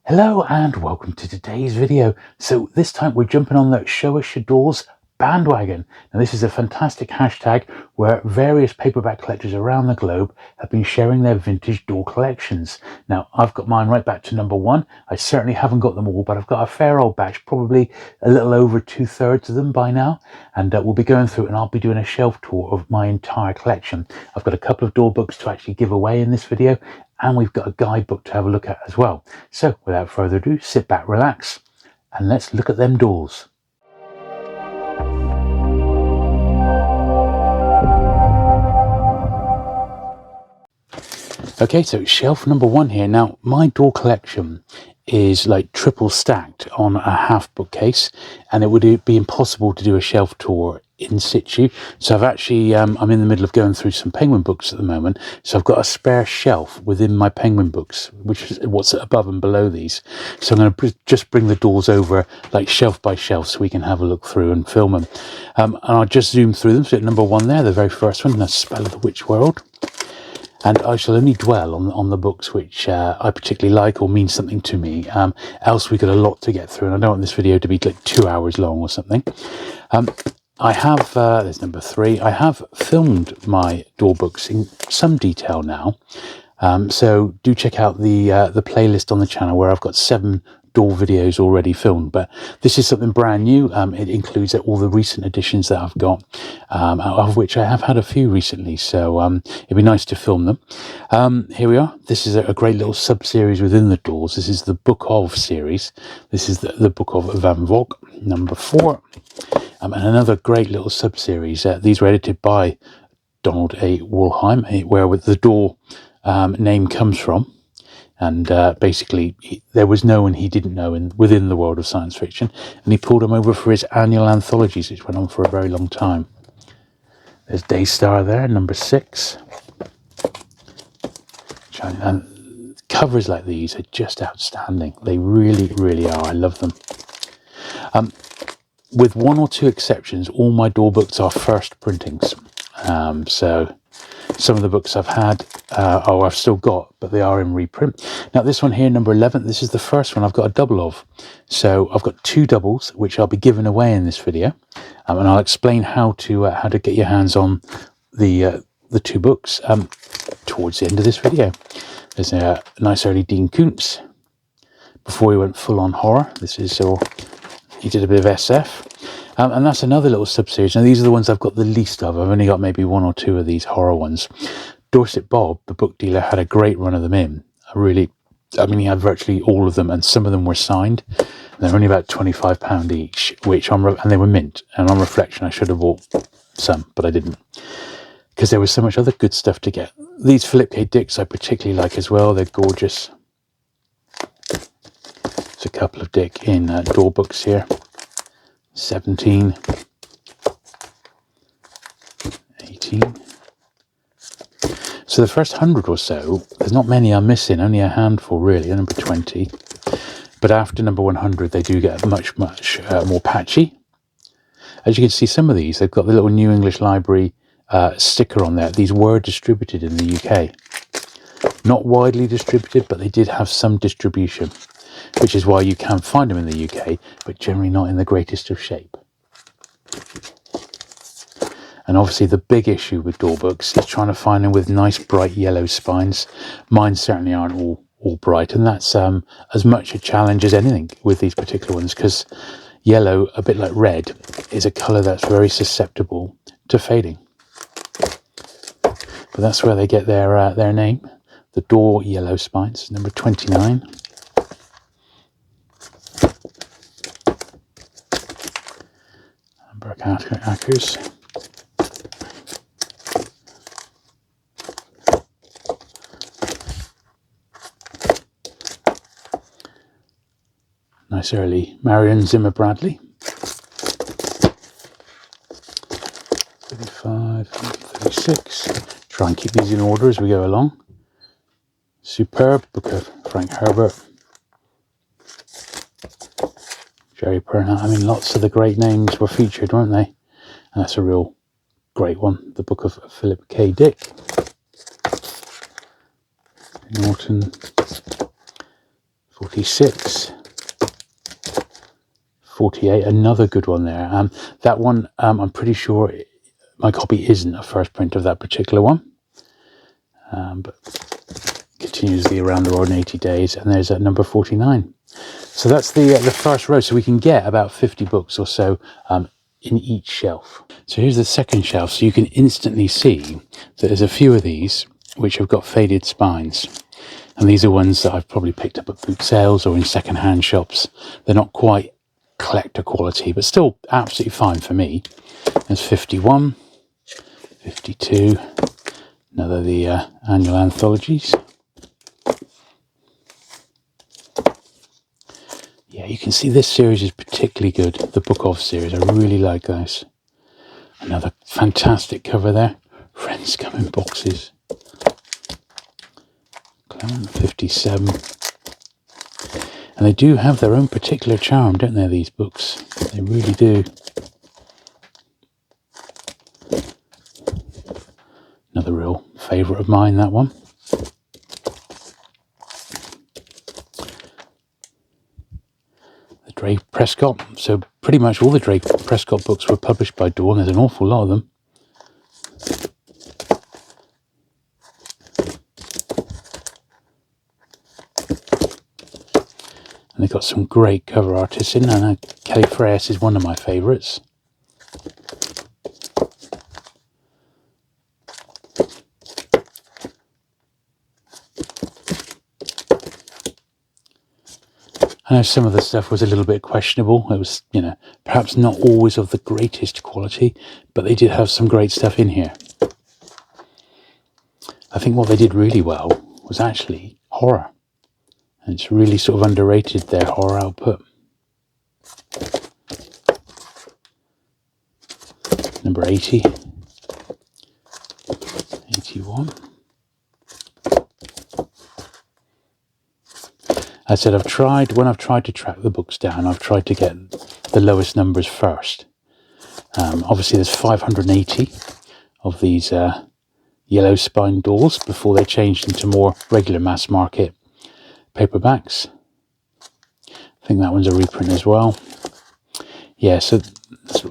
Hello and welcome to today's video. So this time we're jumping on the Show Us Your DAWs bandwagon. Now this is a fantastic hashtag where various paperback collectors around the globe have been sharing their vintage DAW collections. Now I've got mine right back to #1. I certainly haven't got them all, but I've got a fair old batch, probably a little over 2/3 of them by now. And we'll be going through and I'll be doing a shelf tour of my entire collection. I've got a couple of DAW books to actually give away in this video, and we've got a guidebook to have a look at as well. So without further ado, sit back, relax, and let's look at them DAWs. Okay, so shelf #1 here. Now, my DAW collection is like triple stacked on a half bookcase, and it would be impossible to do a shelf tour in situ. So I've actually, I'm in the middle of going through some Penguin books at the moment. So I've got a spare shelf within my Penguin books, which is what's above and below these. So I'm going to just bring the DAWs over like shelf by shelf so we can have a look through and film them. And I'll just zoom through them. So at #1 there, the very first one, that's Spell of the Witch World. And I shall only dwell on the books which I particularly like or mean something to me. Else we've got a lot to get through, and I don't want this video to be like 2 hours long or something. I have, there's #3, I have filmed my DAW books in some detail now. So do check out the playlist on the channel where I've got 7 DAW videos already filmed, but this is something brand new. It includes all the recent editions that I've got, of which I have had a few recently, so it'd be nice to film them. Here we are. This is a great little sub-series within the DAWs. This is the Book of series. This is the Book of Van Vogt, #4, and another great little sub-series. These were edited by Donald A. Wollheim, where the DAW name comes from. And basically, there was no one he didn't know within the world of science fiction, and he pulled them over for his annual anthologies, which went on for a very long time. There's Daystar there, #6. And covers like these are just outstanding. They really, really are. I love them. With one or two exceptions, all my DAW books are first printings. So some of the books I've had, I've still got, but they are in reprint. Now this one here, #11, this is the first one I've got a double of. So I've got 2 doubles, which I'll be giving away in this video. And I'll explain how to get your hands on the 2 books towards the end of this video. There's a nice early Dean Koontz, before he went full on horror. This is he did a bit of SF. And that's another little sub-series. Now, these are the ones I've got the least of. I've only got maybe 1 or 2 of these horror ones. Dorset Bob, the book dealer, had a great run of them in. I mean, he had virtually all of them, and some of them were signed. They're only about £25 each, and they were mint. And on reflection, I should have bought some, but I didn't, because there was so much other good stuff to get. These Philip K. Dicks I particularly like as well. They're gorgeous. There's a couple of Dick in DAW books here. 17, 18. So the first 100 or so, there's not many I'm missing, only a handful really, #20. But after #100, they do get much more patchy. As you can see, some of these, they've got the little New English Library sticker on there. These were distributed in the UK. Not widely distributed, but they did have some distribution, which is why you can find them in the UK, but generally not in the greatest of shape. And obviously the big issue with DAW books is trying to find them with nice bright yellow spines. Mine certainly aren't all bright, and that's as much a challenge as anything with these particular ones, because yellow, a bit like red, is a colour that's very susceptible to fading. But that's where they get their name, the DAW yellow spines, #29. Acres. Nice early Marion Zimmer Bradley. 35, 36. Try and keep these in order as we go along. Superb book of Frank Herbert. Jerry Pernat. I mean, lots of the great names were featured, weren't they? And that's a real great one. The Book of Philip K. Dick. Norton. 46, 48, another good one there. That one, I'm pretty sure my copy isn't a first print of that particular one, but continuously around the world in 80 days. And there's number 49. So that's the first row. So we can get about 50 books or so in each shelf. So here's the second shelf. So you can instantly see that there's a few of these which have got faded spines. And these are ones that I've probably picked up at boot sales or in second-hand shops. They're not quite collector quality, but still absolutely fine for me. There's 51, 52, another of the annual anthologies. Yeah, you can see this series is particularly good, the Book Of series. I really like those. Another fantastic cover there. Friends come in boxes. 57. And they do have their own particular charm, don't they, these books? They really do. Another real favourite of mine, that one. The Drake Prescott. So pretty much all the Drake Prescott books were published by DAW, and there's an awful lot of them. And they've got some great cover artists in, and Kelly Freyas is one of my favourites. I know some of the stuff was a little bit questionable. It was, you know, perhaps not always of the greatest quality, but they did have some great stuff in here. I think what they did really well was actually horror. And it's really sort of underrated, their horror output. Number 80. 81. I said when I've tried to track the books down, I've tried to get the lowest numbers first. Obviously there's 580 of these yellow spine DAWs before they changed into more regular mass market paperbacks. I think that one's a reprint as well. Yeah, so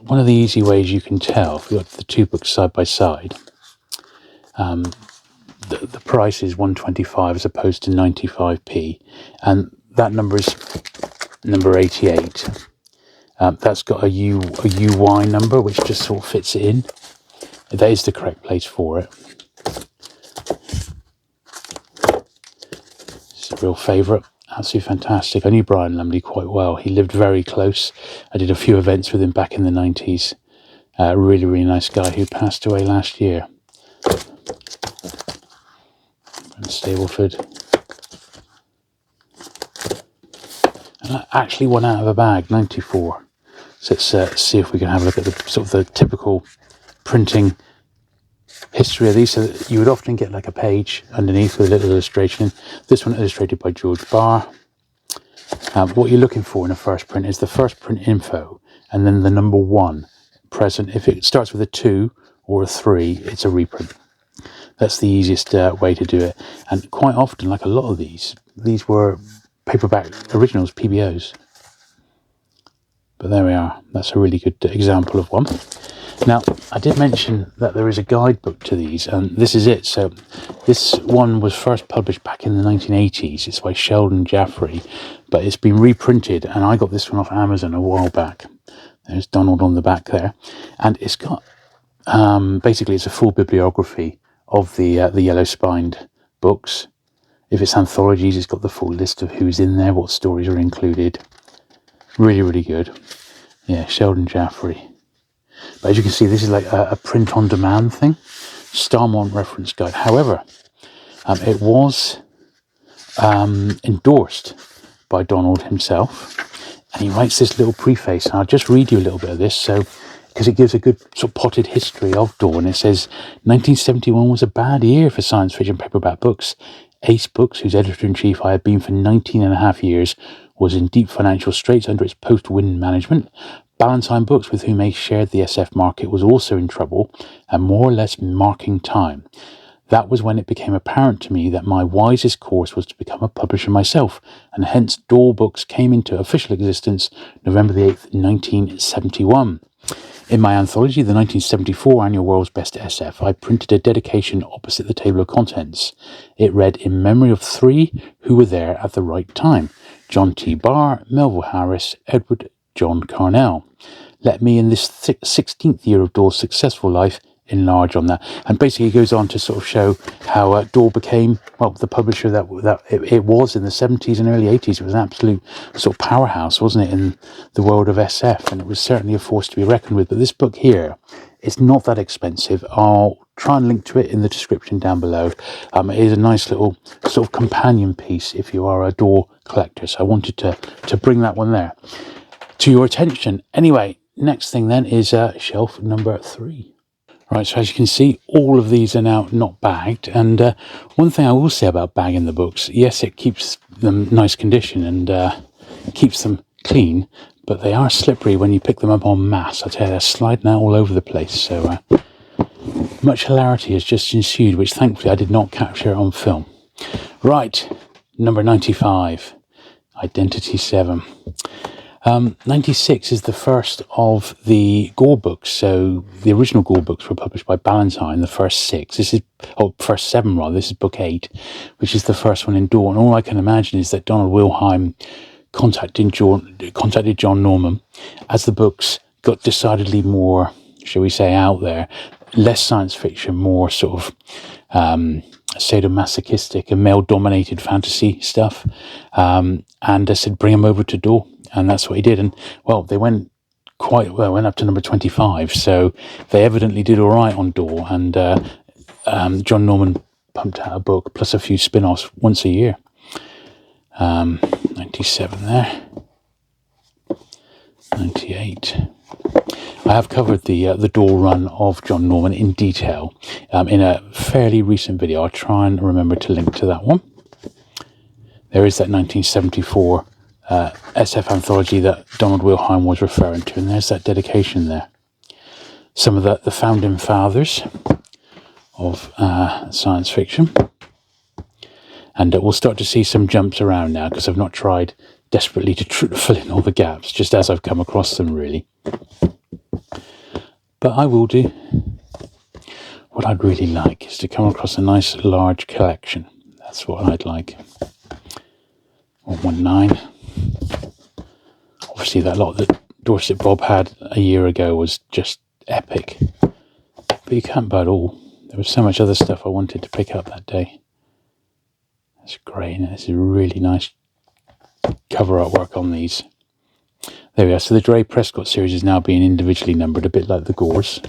one of the easy ways you can tell, if you've got the two books side by side, the price is 125 as opposed to 95p, and that number is number 88. That's got a UY number which just sort of fits it in. That is the correct place for it. It's a real favourite. Absolutely fantastic. I knew Brian Lumley quite well. He lived very close. I did a few events with him back in the 90s. Really, really nice guy who passed away last year. From Stableford. And that actually won out of a bag, 94. So let's see if we can have a look at the sort of the typical printing history of these. So that you would often get like a page underneath with a little illustration. This one illustrated by George Barr. What you're looking for in a first print is the first print info and then the number 1 present. If it starts with a 2 or a 3, it's a reprint. That's the easiest way to do it. And quite often, like a lot of these were paperback originals, PBOs. But there we are. That's a really good example of one. Now, I did mention that there is a guidebook to these, and this is it. So this one was first published back in the 1980s. It's by Sheldon Jaffrey, but it's been reprinted, and I got this one off Amazon a while back. There's Donald on the back there. And it's got, basically it's a full bibliography of the yellow-spined books. If it's anthologies, it's got the full list of who's in there, what stories are included. Really, really good. Yeah, Sheldon Jaffrey. But as you can see, this is like a print-on-demand thing. Starmont reference guide. However, it was endorsed by Donald himself. And he writes this little preface. And I'll just read you a little bit of this, because it gives a good sort of potted history of DAW. And it says, 1971 was a bad year for science fiction paperback books. Ace Books, whose editor-in-chief I had been for 19 and a half years, was in deep financial straits under its post-Win management. Ballantine Books, with whom Ace shared the SF market, was also in trouble and more or less marking time. That was when it became apparent to me that my wisest course was to become a publisher myself, and hence DAW Books came into official existence November the 8th, 1971. In my anthology, the 1974 Annual World's Best SF, I printed a dedication opposite the table of contents. It read, "In memory of 3 who were there at the right time: John T. Barr, Melville Harris, Edward John Carnell. Let me, in this 16th year of DAW's successful life, enlarge on that." And basically, he goes on to sort of show how DAW became, well, the publisher that it was in the 70s and early 80s. It was an absolute sort of powerhouse, wasn't it, in the world of SF, and it was certainly a force to be reckoned with. But this book here, it's not that expensive. I'll try and link to it in the description down below. It is a nice little sort of companion piece if you are a DAW collector, so I wanted to bring that one there to your attention. Anyway, next thing then is shelf number 3. Right, so as you can see, all of these are now not bagged, and one thing I will say about bagging the books, yes, it keeps them nice condition and keeps them clean, but they are slippery when you pick them up en masse. I tell you, they're sliding out all over the place, so much hilarity has just ensued, which thankfully I did not capture on film. Right, number 95, Identity 7. 96 is the first of the Gore books. So the original Gore books were published by Ballantine, the first 6. First 7 rather. This is book 8, which is the first one in DAW. And all I can imagine is that Donald Wilhelm contacted John Norman as the books got decidedly more, shall we say, out there, less science fiction, more sort of sadomasochistic and male-dominated fantasy stuff, and I said, bring them over to DAW. And that's what he did. And, well, they went quite well, went up to number 25. So they evidently did all right on DAW. And John Norman pumped out a book plus a few spin-offs once a year. 97 there. 98. I have covered the DAW run of John Norman in detail in a fairly recent video. I'll try and remember to link to that one. There is that 1974 SF anthology that Donald Wilhelm was referring to, and there's that dedication there. Some of the founding fathers of science fiction, and we'll start to see some jumps around now because I've not tried desperately to fill in all the gaps, just as I've come across them, really. But I will do. What I'd really like is to come across a nice large collection. That's what I'd like. 119. Obviously that lot that Dorset Bob had a year ago was just epic. But you can't buy it all. There was so much other stuff I wanted to pick up that day. That's great. And this is really nice cover artwork on these. There we are. So the Dre Prescott series is now being individually numbered, a bit like the Gores.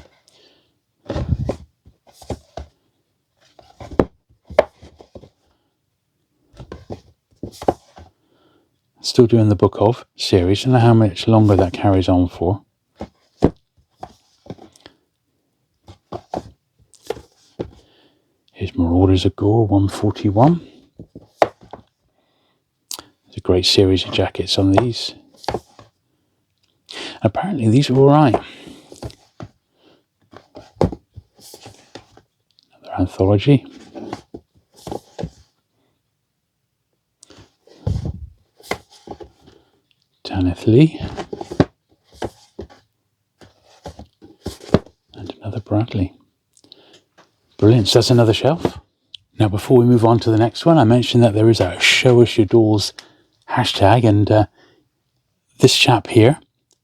Still doing the Book of series. I don't know how much longer that carries on for. Here's Marauders of Gore, 141. There's a great series of jackets on these. Apparently these are all right. Another anthology. Tanith Lee. And another Bradley. Brilliant. So that's another shelf. Now, before we move on to the next one, I mentioned that there is a Show Us Your Dolls hashtag, and this chap here,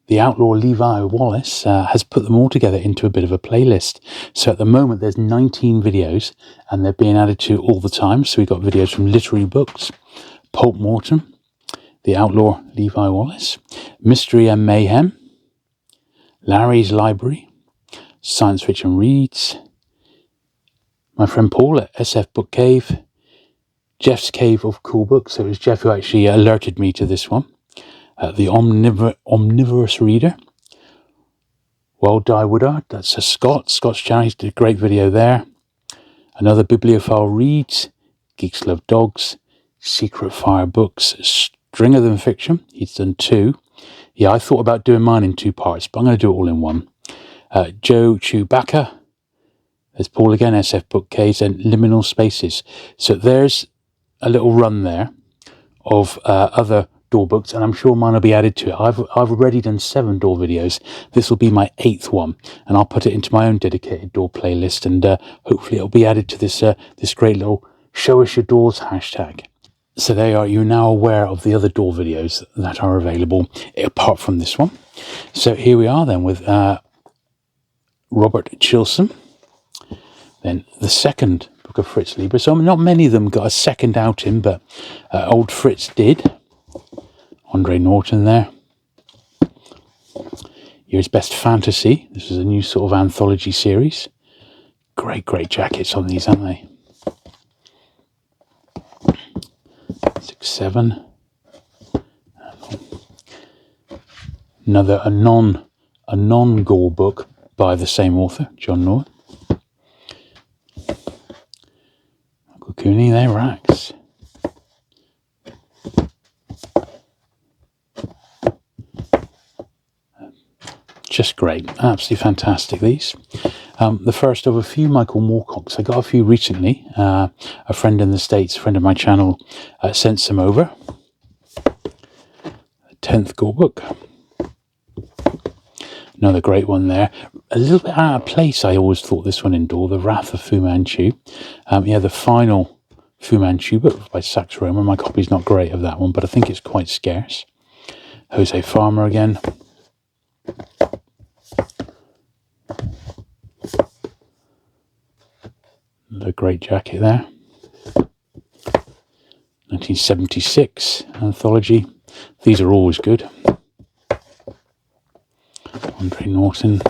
the outlaw Levi Wallace, has put them all together into a bit of a playlist. So at the moment there's 19 videos and they're being added to all the time. So we've got videos from Literary Books, Pulp Mortem, the outlaw Levi Wallace, Mystery and Mayhem, Larry's Library, Science Fiction Reads, my friend Paul at SF Book Cave, Jeff's Cave of Cool Books. So it was Jeff who actually alerted me to this one. The Omnivorous Reader, Wild Die Woodard, that's a Scott's channel, he did a great video there. Another Bibliophile Reads, Geeks Love Dogs, Secret Fire Books, String of Them Fiction, he's done 2. Yeah, I thought about doing mine in 2 parts, but I'm going to do it all in one. Joe Chewbacca, There's Paul again, SF bookcase, and liminal spaces. So there's a little run there of other DAW books, and I'm sure mine will be added to it. I've already done 7 DAW videos. This will be my 8th one, and I'll put it into my own dedicated DAW playlist, and hopefully it'll be added to this this great little Show Us Your DAWs hashtag. So there you are. You're now aware of the other DAW videos that are available apart from this one. So here we are then with Robert Chilson. Then the second book of Fritz Leiber. So not many of them got a second outing, but old Fritz did. Andre Norton there. Year's Best Fantasy. This is a new sort of anthology series. Great jackets on these, aren't they? 6, 7. Another a non-gore book by the same author, John Noah. Uncle Cooney there, Racks. Just great, absolutely fantastic these. The first of a few Michael Moorcocks. I got a few recently. A friend in the States, a friend of my channel, sent some over. 10th Gore book. Another great one there. A little bit out of place, I always thought, this one in DAW, The Wrath of Fu Manchu. Yeah, the final Fu Manchu book by Sax Romer. My copy's not great of that one, but I think it's quite scarce. Jose Farmer again. Another great jacket there. 1976 anthology. These are always good. Andre Norton.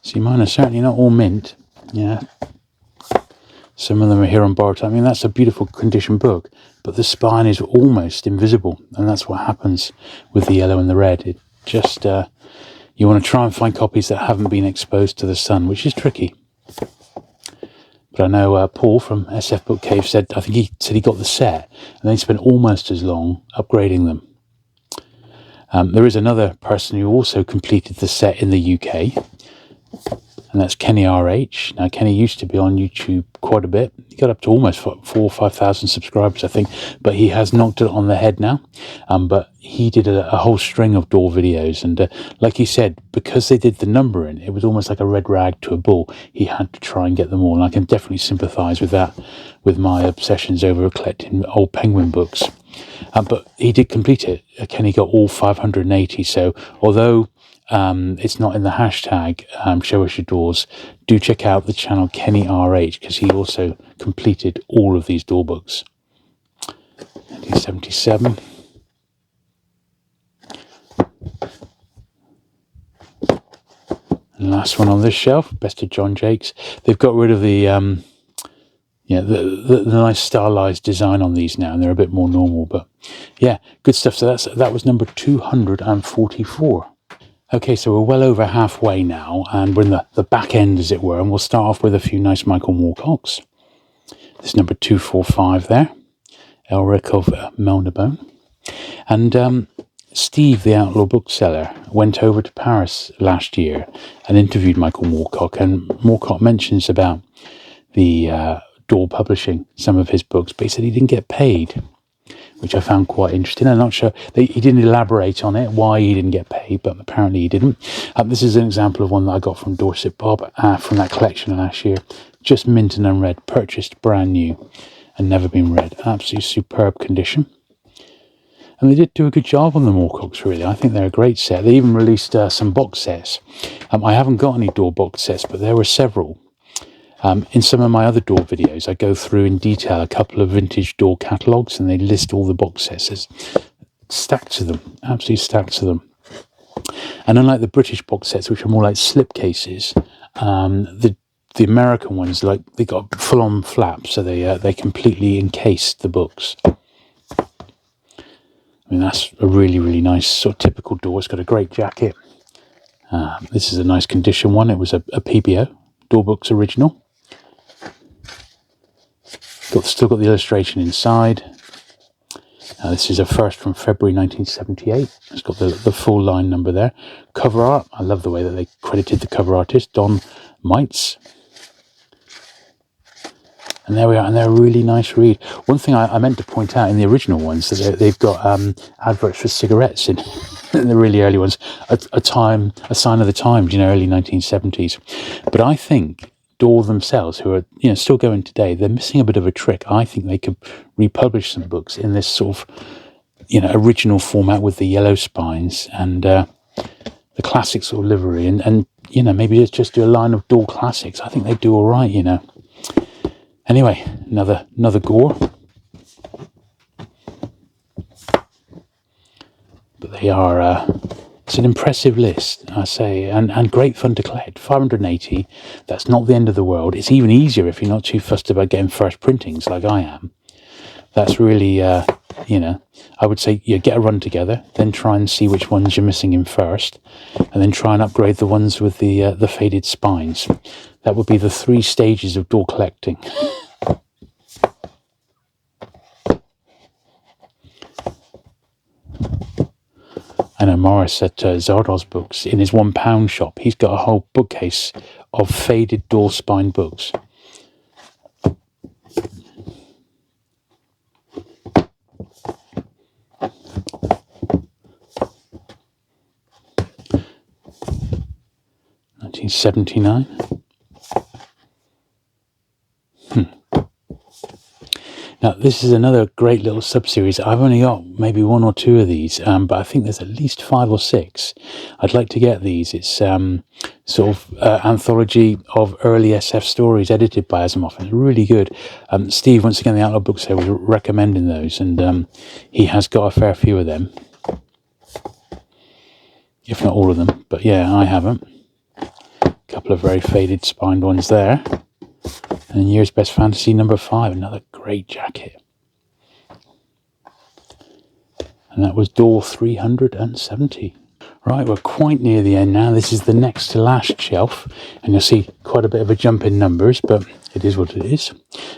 See, mine are certainly not all mint. Yeah. Some of them are here on Burt. I mean, that's a beautiful condition book, but the spine is almost invisible, and that's what happens with the yellow and the red. It just, you want to try and find copies that haven't been exposed to the sun, which is tricky. But I know Paul from SF Book Cave said, I think he said he got the set, and they spent almost as long upgrading them. There is another person who also completed the set in the UK, and that's Kenny RH. Now, Kenny used to be on YouTube quite a bit. He got up to almost 4,000 or 5,000 subscribers, I think, but he has knocked it on the head now. But he did a whole string of DAW videos, and like he said, because they did the numbering, it was almost like a red rag to a bull. He had to try and get them all, and I can definitely sympathise with that, with my obsessions over collecting old Penguin books. But he did complete it. Kenny got all 580, so although it's not in the hashtag Show Us Your DAWs, do check out the channel Kenny RH, because he also completed all of these DAW books. 1977. And last one on this shelf, Best of John Jakes. They've got rid of the the nice stylized design on these now, and they're a bit more normal, but yeah, good stuff. So that was number 244. Okay, so we're well over halfway now, and we're in the back end, as it were, and we'll start off with a few nice Michael Moorcocks. This is number 245 there, Elric of Melnibone. And Steve, the Outlaw bookseller, went over to Paris last year and interviewed Michael Moorcock, and Moorcock mentions about the DAW publishing some of his books, but he said he didn't get paid, which I found quite interesting. I'm not sure, he didn't elaborate on it, why he didn't get paid, but apparently he didn't. This is an example of one that I got from Dorset Bob from that collection last year. Just mint and unread, purchased brand new and never been read. Absolutely superb condition. And they did do a good job on the Moorcocks, really. I think they're a great set. They even released some box sets. I haven't got any DAW box sets, but there were several. In some of my other DAW videos, I go through in detail a couple of vintage DAW catalogues, and they list all the box sets. There's stacks of them, absolutely stacks of them. And unlike the British box sets, which are more like slipcases, the American ones, like, they got full-on flaps, so they completely encased the books. I mean, that's a really, really nice sort of typical DAW. It's got a great jacket. This is a nice condition one. It was a PBO, DAW Books original. Still got the illustration inside. This is a first from February 1978. It's got the full line number there. Cover art, I love the way that they credited the cover artist, Don Mites. And there we are, and they're a really nice read. One thing I meant to point out in the original ones, that they've got adverts for cigarettes in, in the really early ones, a sign of the times, early 1970s. But I think DAW themselves, who are still going today, they're missing a bit of a trick. I think they could republish some books in this sort of original format with the yellow spines and the classic sort of livery, and maybe just do a line of DAW classics. I think they do all right. Anyway, another gore. But they are, it's an impressive list, I say, and great fun to collect. 580, that's not the end of the world. It's even easier if you're not too fussed about getting first printings like I am. That's really, I would say, get a run together, then try and see which ones you're missing in first, and then try and upgrade the ones with the faded spines. That would be the 3 stages of DAW collecting. I know Morris at Zardoz Books, in his £1 shop, he's got a whole bookcase of faded DAW spine books. £1979. Now, this is another great little sub-series. I've only got maybe 1 or 2 of these, but I think there's at least 5 or 6. I'd like to get these. It's sort of anthology of early SF stories edited by Asimov. It's really good. Steve, once again, the Outlaw Book Sale, was recommending those, and he has got a fair few of them, if not all of them. But yeah, I haven't. A couple of very faded spined ones there. And Year's Best Fantasy number 5, another great jacket. And that was DAW 370. Right, we're quite near the end now. This is the next to last shelf, and you'll see quite a bit of a jump in numbers, but it is what it is.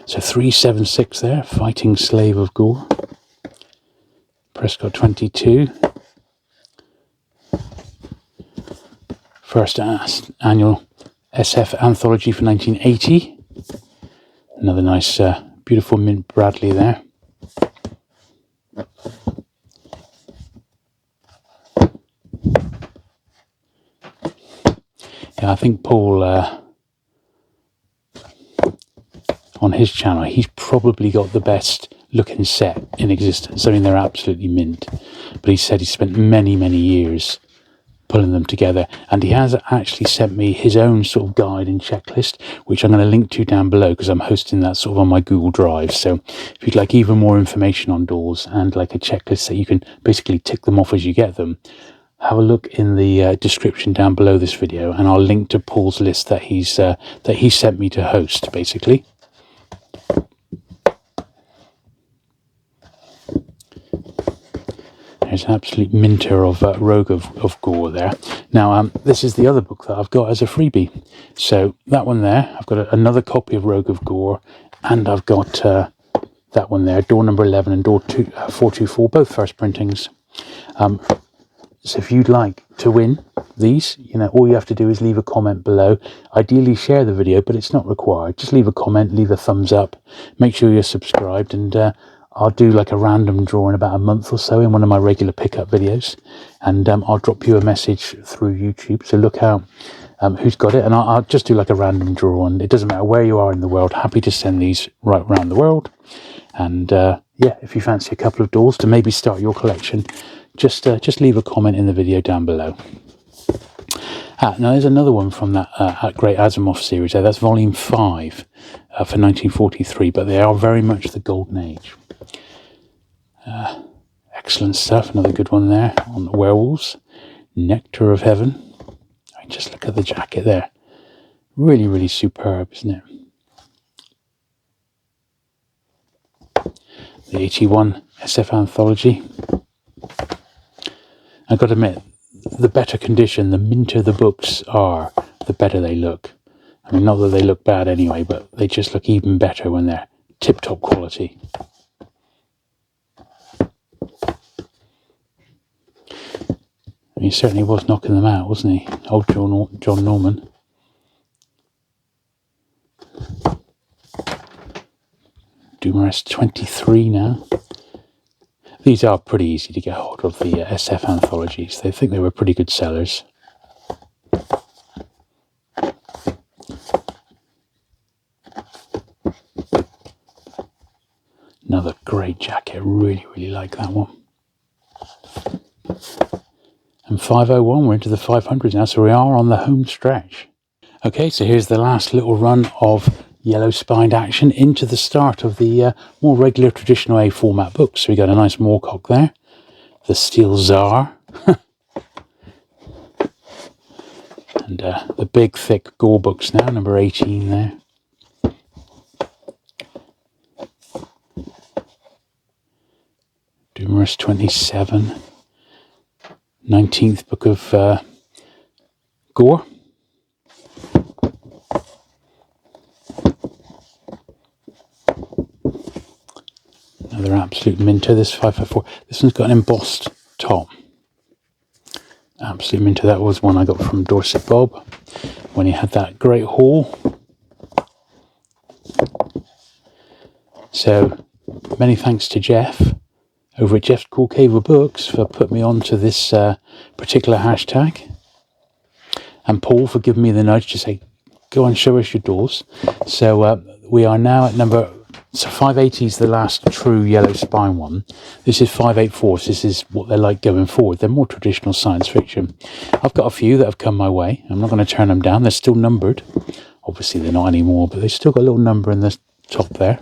So 376 there, Fighting Slave of Gore. Prescott 22. First annual SF anthology for 1980. Another nice, beautiful mint Bradley there. Yeah, I think Paul, on his channel, he's probably got the best looking set in existence. I mean, they're absolutely mint. But he said he spent many, many years pulling them together, and he has actually sent me his own sort of guide and checklist, which I'm going to link to down below, because I'm hosting that sort of on my Google Drive. So if you'd like even more information on DAWs and like a checklist that you can basically tick them off as you get them, have a look in the description down below this video, and I'll link to Paul's list that he sent me to host, basically. There's an absolute minter of Rogue of Gore there. Now, this is the other book that I've got as a freebie. So that one there, I've got another copy of Rogue of Gore, and I've got that one there, DAW number 11 and DAW 424, both first printings. So if you'd like to win these, all you have to do is leave a comment below. Ideally share the video, but it's not required. Just leave a comment, leave a thumbs up, make sure you're subscribed, and I'll do like a random draw in about a month or so in one of my regular pickup videos, and I'll drop you a message through YouTube. So look out who's got it, and I'll just do like a random draw, and it doesn't matter where you are in the world. Happy to send these right around the world. And yeah, if you fancy a couple of DAWs to maybe start your collection, just leave a comment in the video down below. Now there's another one from that great Asimov series there. That's volume 5 for 1943, but they are very much the golden age. Excellent stuff. Another good one there on the werewolves. Nectar of Heaven. I mean, just look at the jacket there. Really, really superb, isn't it? The 81 SF Anthology. I've got to admit, the better condition, the minter the books are, the better they look. I mean, not that they look bad anyway, but they just look even better when they're tip-top quality. He certainly was knocking them out, wasn't he? Old John Norman. Dorset 23 now. These are pretty easy to get hold of, the SF anthologies. They think they were pretty good sellers. Another great jacket. Really, really like that one. And 501, we're into the 500s now, so we are on the home stretch. Okay, so here's the last little run of yellow spined action into the start of the more regular traditional A format books. So we got a nice Moorcock there, the Steel Czar, and the big thick Gore books now, number 18 there. Dorset 27, 19th book of Gore. Another absolute minter, this 554. This one's got an embossed top. Absolute minter. That was one I got from Dorset Bob when he had that great haul. So many thanks to Jeff over at Jeff's Cool Cave of Books for putting me on to this particular hashtag, and Paul for giving me the nudge to say go and show us your doors. So we are now at so 580 is the last true yellow spine one. This is 584, so this is what they're like going forward. They're more traditional science fiction. I've got a few that have come my way. I'm not going to turn them down. They're still numbered. Obviously they're not anymore, but they've still got a little number in the top there.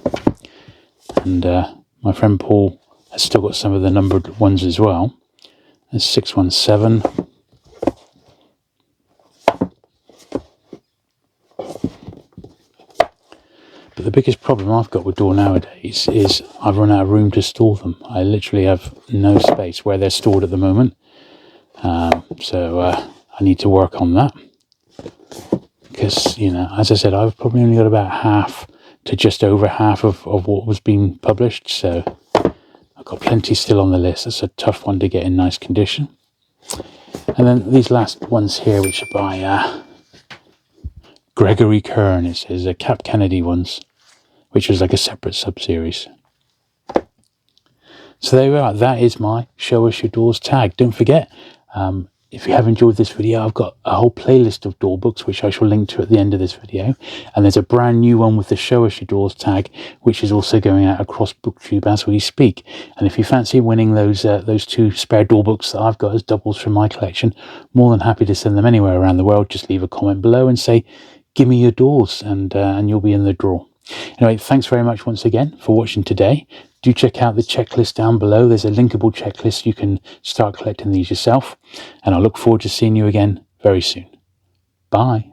And my friend Paul has still got some of the numbered ones as well. There's 617. But the biggest problem I've got with DAW nowadays is I've run out of room to store them. I literally have no space where they're stored at the moment. So I need to work on that. Because, you know, as I said, I've probably only got about half to just over half of what was being published. So I've got plenty still on the list. It's a tough one to get in nice condition. And then these last ones here, which are by Gregory Kern, it says Cap Kennedy ones, which was like a separate sub-series. So there we are. That is my Show Us Your Doors tag. Don't forget, if you have enjoyed this video, I've got a whole playlist of DAW books, which I shall link to at the end of this video. And there's a brand new one with the Show Us Your Doors tag, which is also going out across BookTube as we speak. And if you fancy winning those two spare DAW books that I've got as doubles from my collection, more than happy to send them anywhere around the world. Just leave a comment below and say, give me your doors, and you'll be in the draw. Anyway, thanks very much once again for watching today. Do check out the checklist down below. There's a linkable checklist. You can start collecting these yourself. And I look forward to seeing you again very soon. Bye.